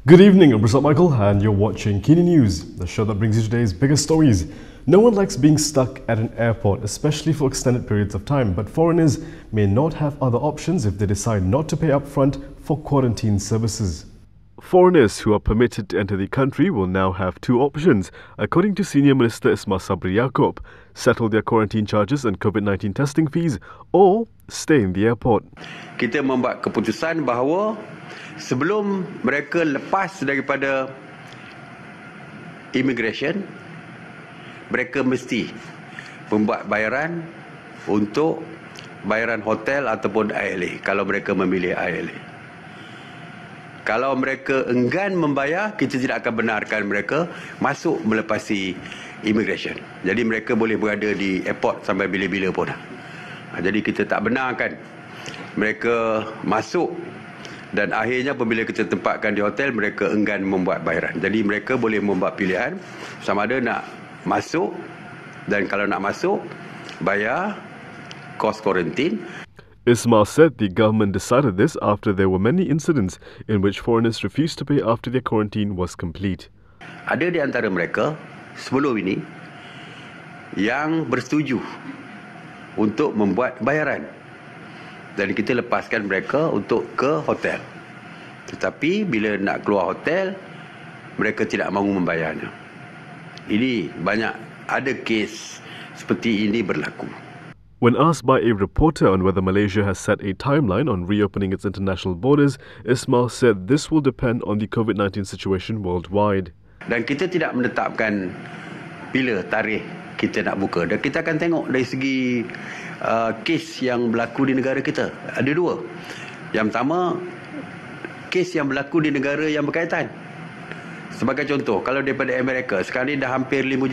Good evening, I'm Prasad Michael and you're watching Kini News, the show that brings you today's biggest stories. No one likes being stuck at an airport, especially for extended periods of time, but foreigners may not have other options if they decide not to pay up front for quarantine services. Foreigners who are permitted to enter the country will now have two options, according to Senior Minister Ismail Sabri Yaakob: settle their quarantine charges and COVID-19 testing fees or stay in the airport. Kita membuat keputusan bahawa sebelum mereka lepas daripada immigration, mereka mesti membuat bayaran untuk bayaran hotel ataupun ILA kalau mereka memilih ILA. Kalau mereka enggan membayar, kita tidak akan benarkan mereka masuk melepasi immigration. Jadi mereka boleh berada di airport sampai bila-bila pun. Jadi kita tak benarkan mereka masuk dan akhirnya apabila kita tempatkan di hotel, mereka enggan membuat bayaran. Jadi mereka boleh membuat pilihan sama ada nak masuk, dan kalau nak masuk, bayar kos kuarantin. Ismail said the government decided this after there were many incidents in which foreigners refused to pay after their quarantine was complete. Ada di antara mereka sebelum ini yang bersetuju untuk membuat bayaran dan kita lepaskan mereka untuk ke hotel. Tetapi bila nak keluar hotel, mereka tidak mahu membayarnya. Ini banyak ada kes seperti ini berlaku. When asked by a reporter on whether Malaysia has set a timeline on reopening its international borders, Ismail said this will depend on the COVID-19 situation worldwide. Dan kita tidak menetapkan bila tarikh kita nak buka. Dan kita akan tengok dari segi kes yang berlaku di negara kita. Ada dua. Yang pertama, kes yang berlaku di negara yang berkaitan. Sebagai contoh, kalau daripada Amerika, sekarang ni dah hampir 4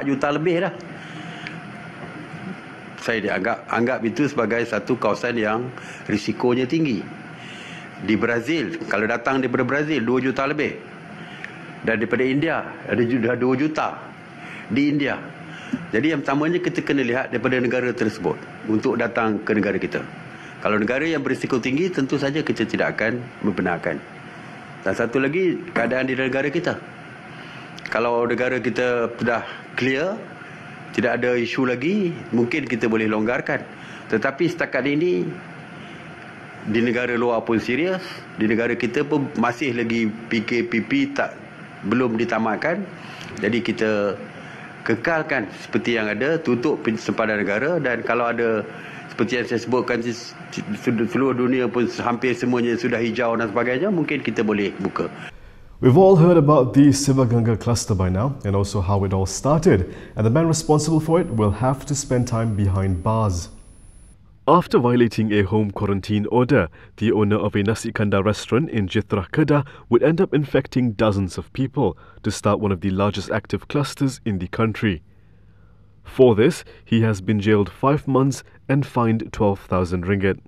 juta lebih dah. Saya anggap itu sebagai satu kawasan yang risikonya tinggi. Di Brazil, kalau datang daripada Brazil, 2 juta lebih. Dan daripada India, ada dah 2 juta di India. Jadi yang pertamanya kita kena lihat daripada negara tersebut untuk datang ke negara kita. Kalau negara yang berisiko tinggi, tentu saja kita tidak akan membenarkan. Dan satu lagi, keadaan di negara kita. Kalau negara kita sudah clear, tidak ada isu lagi, mungkin kita boleh longgarkan. Tetapi setakat ini, di negara luar pun serius, di negara kita pun masih lagi PKPP belum ditamatkan. Jadi kita kekalkan seperti yang ada, tutup sempadan negara, dan kalau ada seperti yang saya sebutkan, seluruh dunia pun hampir semuanya sudah hijau dan sebagainya, mungkin kita boleh buka. We've all heard about the Sivaganga cluster by now and also how it all started, and the man responsible for it will have to spend time behind bars. After violating a home quarantine order, the owner of a Nasi Kandar restaurant in Jitra, Kedah would end up infecting dozens of people to start one of the largest active clusters in the country. For this, he has been jailed 5 months and fined 12,000 ringgit.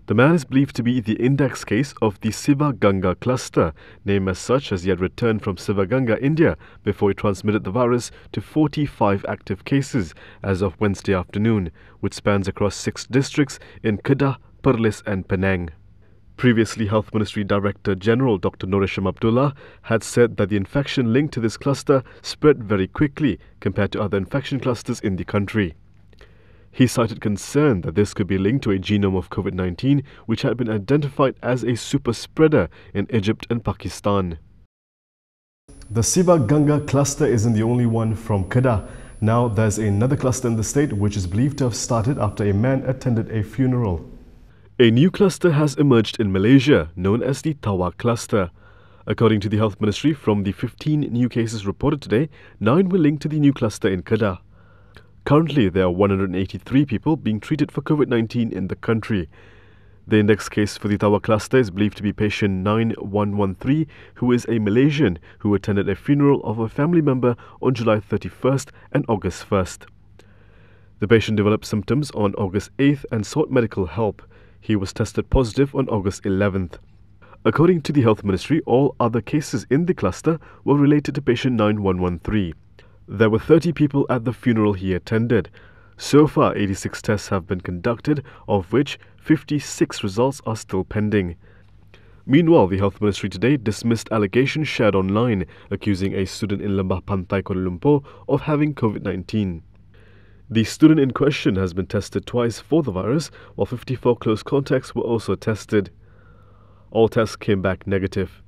The man is believed to be the index case of the Sivaganga cluster, named as such as he had returned from Sivaganga, India, before he transmitted the virus to 45 active cases as of Wednesday afternoon, which spans across 6 districts in Kedah, Perlis and Penang. Previously, Health Ministry Director General Dr. Norisham Abdullah had said that the infection linked to this cluster spread very quickly compared to other infection clusters in the country. He cited concern that this could be linked to a genome of COVID-19 which had been identified as a super spreader in Egypt and Pakistan. The Sivaganga cluster isn't the only one from Kedah. Now there's another cluster in the state which is believed to have started after a man attended a funeral. A new cluster has emerged in Malaysia, known as the Tawa cluster. According to the Health Ministry, from the 15 new cases reported today, 9 were linked to the new cluster in Kedah. Currently, there are 183 people being treated for COVID-19 in the country. The index case for the Tawa cluster is believed to be patient 9113, who is a Malaysian who attended a funeral of a family member on July 31st and August 1st. The patient developed symptoms on August 8th and sought medical help. He was tested positive on August 11th. According to the Health Ministry, all other cases in the cluster were related to patient 9113. There were 30 people at the funeral he attended. So far, 86 tests have been conducted, of which 56 results are still pending. Meanwhile, the Health Ministry today dismissed allegations shared online accusing a student in Lembah Pantai, Kuala Lumpur of having COVID-19. The student in question has been tested twice for the virus, while 54 close contacts were also tested. All tests came back negative.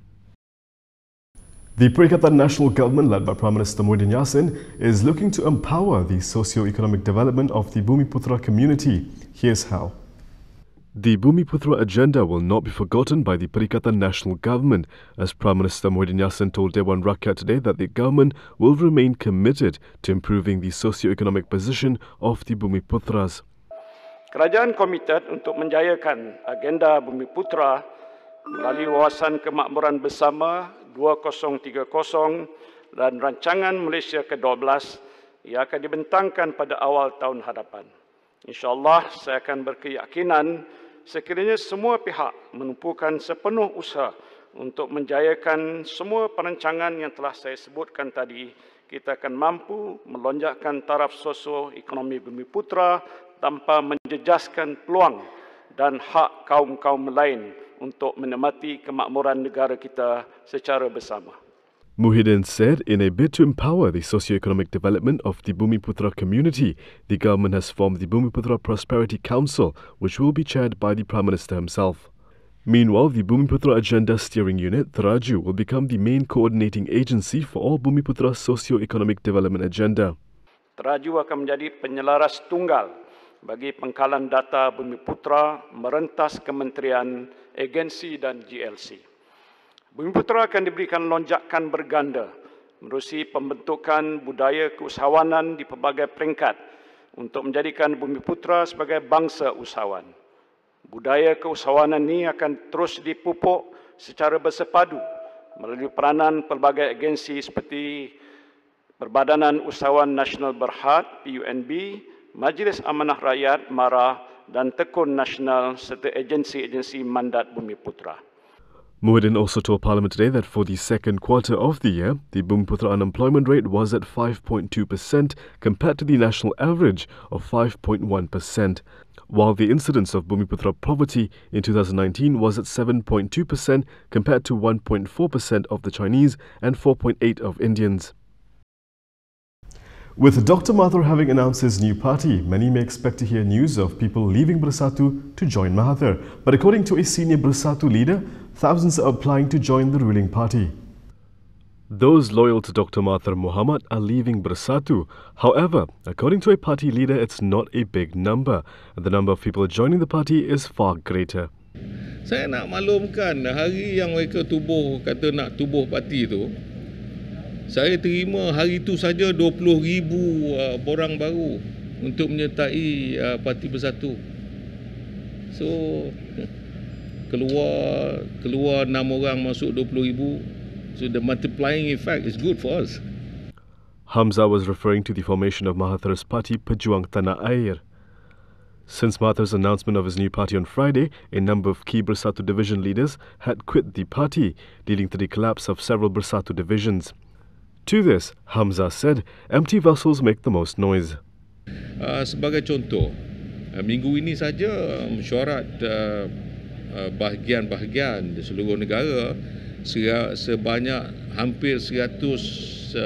The Perikatan National Government, led by Prime Minister Muhyiddin Yassin, is looking to empower the socio-economic development of the Bumiputra community. Here's how. The Bumiputra agenda will not be forgotten by the Perikatan National Government, as Prime Minister Muhyiddin Yassin told Dewan Rakyat today that the government will remain committed to improving the socio-economic position of the Bumiputras. Kerajaan komited untuk menjayakan agenda Bumiputra melalui Wawasan Kemakmuran Bersama 2030 dan Rancangan Malaysia ke-12 yang akan dibentangkan pada awal tahun hadapan. InsyaAllah saya akan berkeyakinan sekiranya semua pihak menumpukan sepenuh usaha untuk menjayakan semua perancangan yang telah saya sebutkan tadi, kita akan mampu melonjakkan taraf sosioekonomi Bumiputra tanpa menjejaskan peluang dan hak kaum-kaum lain untuk menikmati kemakmuran negara kita secara bersama. Muhyiddin said in a bid to empower the socio-economic development of the Bumiputra community, the government has formed the Bumiputra Prosperity Council, which will be chaired by the Prime Minister himself. Meanwhile, the Bumiputra Agenda Steering Unit, Teraju, will become the main coordinating agency for all Bumiputra socio-economic development agenda. Teraju akan menjadi penyelaras tunggal bagi pengkalan data Bumiputra merentas kementerian, agensi dan GLC. Bumiputra akan diberikan lonjakan berganda menerusi pembentukan budaya keusahawanan di pelbagai peringkat untuk menjadikan Bumiputra sebagai bangsa usahawan. Budaya keusahawanan ini akan terus dipupuk secara bersepadu melalui peranan pelbagai agensi seperti Perbadanan Usahawan Nasional Berhad (PUNB), Majlis Amanah Rakyat (MARA) dan Tekun Nasional serta agensi-agensi mandat Bumiputra. Muhyiddin also told Parliament today that for the second quarter of the year, the Bumiputra unemployment rate was at 5.2% compared to the national average of 5.1%, while the incidence of Bumiputra poverty in 2019 was at 7.2% compared to 1.4% of the Chinese and 4.8% of Indians. With Dr. Mahathir having announced his new party, many may expect to hear news of people leaving Bersatu to join Mahathir. But according to a senior Bersatu leader, thousands are applying to join the ruling party. Those loyal to Dr. Mahathir Mohamad are leaving Bersatu. However, according to a party leader, it's not a big number. The number of people joining the party is far greater. Saya nak maklumkan, hari yang mereka kata nak tubuh parti tu, saya terima hari itu saja 20,000 orang baru untuk menyertai Parti Bersatu. So keluar 6 orang masuk 20,000. So the multiplying effect is good for us. Hamza was referring to the formation of Mahathir's party Pejuang Tanah Air. Since Mahathir's announcement of his new party on Friday, a number of key Bersatu division leaders had quit the party, leading to the collapse of several Bersatu divisions. To this, Hamza said, empty vessels make the most noise. Sebagai contoh, minggu ini saja mesyuarat bahagian-bahagian di seluruh negara sebanyak hampir 187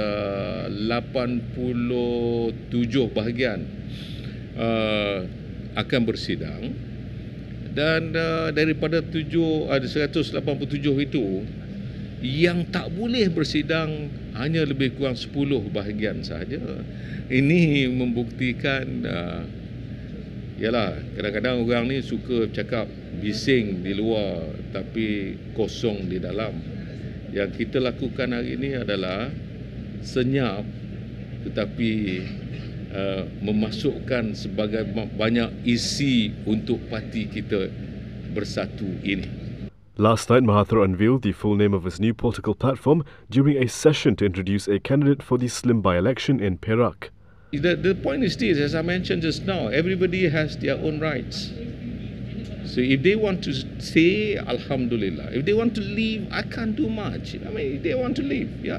bahagian akan bersidang, dan daripada 187 itu yang tak boleh bersidang hanya lebih kurang 10 bahagian sahaja. Ini membuktikan yalah, kadang-kadang orang ni suka cakap bising di luar tapi kosong di dalam. Yang kita lakukan hari ini adalah senyap tetapi memasukkan sebagai banyak isi untuk parti kita Bersatu ini. Last night, Mahathir unveiled the full name of his new political platform during a session to introduce a candidate for the Slim by-election in Perak. The point is this, as I mentioned just now, everybody has their own rights. So if they want to stay, Alhamdulillah. If they want to leave, I can't do much. I mean, if they want to leave, yeah.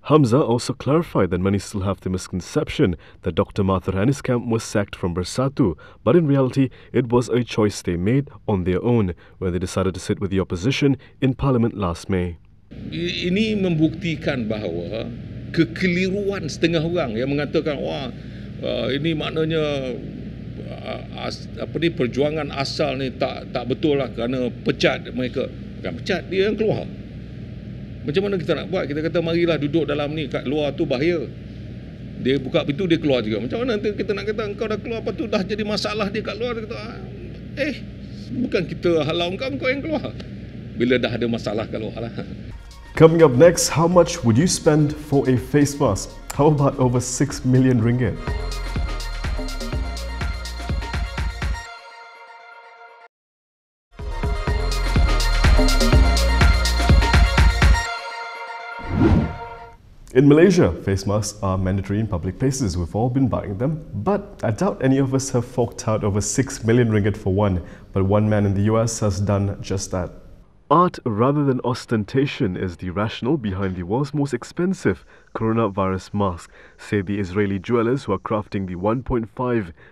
Hamza also clarified that many still have the misconception that Dr. Mathur Haniskamp was sacked from Bersatu, but in reality it was a choice they made on their own when they decided to sit with the opposition in Parliament last May. Ini membuktikan bahawa kekeliruan setengah orang yang mengatakan ini maknanya perjuangan asal ni tak betul lah kerana pecat mereka. Bukan pecat, dia yang keluar. Macam mana kita nak buat? Kita kata marilah duduk dalam ni, kat luar tu bahaya. Dia buka pintu, dia keluar juga. Macam mana nanti kita nak kata engkau dah keluar, lepas tu dah jadi masalah dia kat luar. Dia kata, bukan kita halau engkau yang keluar. Bila dah ada masalah kat luar lah. Coming up next, how much would you spend for a face mask? How about over 6 million ringgit? In Malaysia, face masks are mandatory in public places. We've all been buying them, but I doubt any of us have forked out over 6 million ringgit for one. But one man in the US has done just that. Art rather than ostentation is the rationale behind the world's most expensive coronavirus mask, say the Israeli jewelers who are crafting the $1.5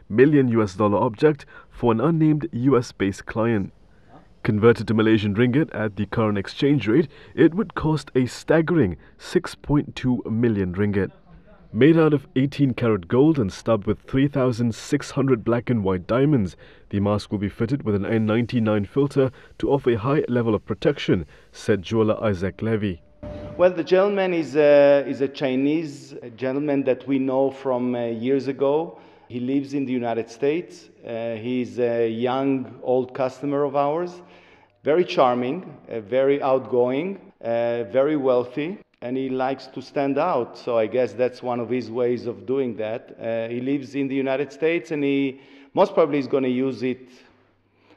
million object for an unnamed US-based client. Converted to Malaysian ringgit at the current exchange rate, it would cost a staggering 6.2 million ringgit. Made out of 18-karat gold and studded with 3,600 black and white diamonds, the mask will be fitted with an N99 filter to offer a high level of protection, said jeweler Isaac Levy. Well, the gentleman is a Chinese gentleman that we know from years ago. He lives in the United States. He's a young, old customer of ours. Very charming, very outgoing, very wealthy, and he likes to stand out. So I guess that's one of his ways of doing that. He lives in the United States, and he most probably is going to use it,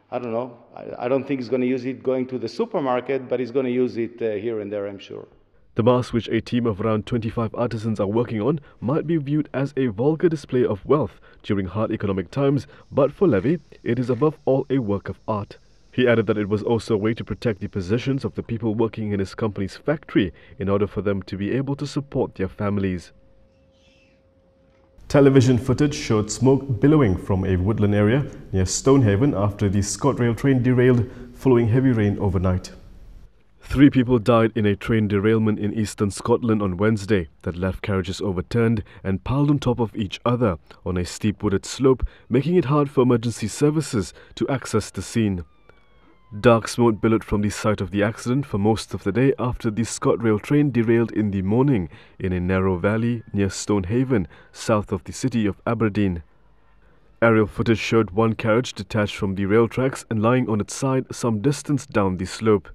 I don't know, I don't think he's going to use it going to the supermarket, but he's going to use it here and there, I'm sure. The mask, which a team of around 25 artisans are working on, might be viewed as a vulgar display of wealth during hard economic times, but for Levy, it is above all a work of art. He added that it was also a way to protect the positions of the people working in his company's factory in order for them to be able to support their families. Television footage showed smoke billowing from a woodland area near Stonehaven after the ScotRail train derailed following heavy rain overnight. 3 people died in a train derailment in eastern Scotland on Wednesday that left carriages overturned and piled on top of each other on a steep wooded slope, making it hard for emergency services to access the scene. Dark smoke billowed from the site of the accident for most of the day after the ScotRail train derailed in the morning in a narrow valley near Stonehaven, south of the city of Aberdeen. Aerial footage showed one carriage detached from the rail tracks and lying on its side some distance down the slope.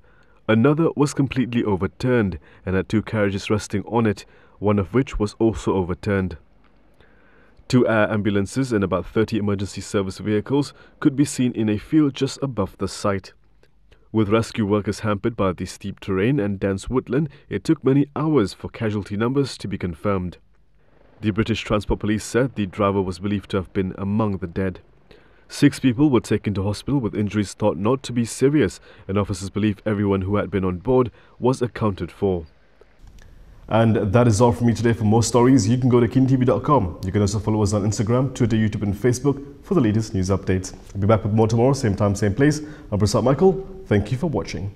Another was completely overturned and had 2 carriages resting on it, one of which was also overturned. 2 air ambulances and about 30 emergency service vehicles could be seen in a field just above the site. With rescue workers hampered by the steep terrain and dense woodland, it took many hours for casualty numbers to be confirmed. The British Transport Police said the driver was believed to have been among the dead. 6 people were taken to hospital with injuries thought not to be serious, and officers believe everyone who had been on board was accounted for. And that is all from me today. For more stories, you can go to keentv.com. You can also follow us on Instagram, Twitter, YouTube and Facebook for the latest news updates. I'll be back with more tomorrow, same time, same place. I'm Prasad Michael. Thank you for watching.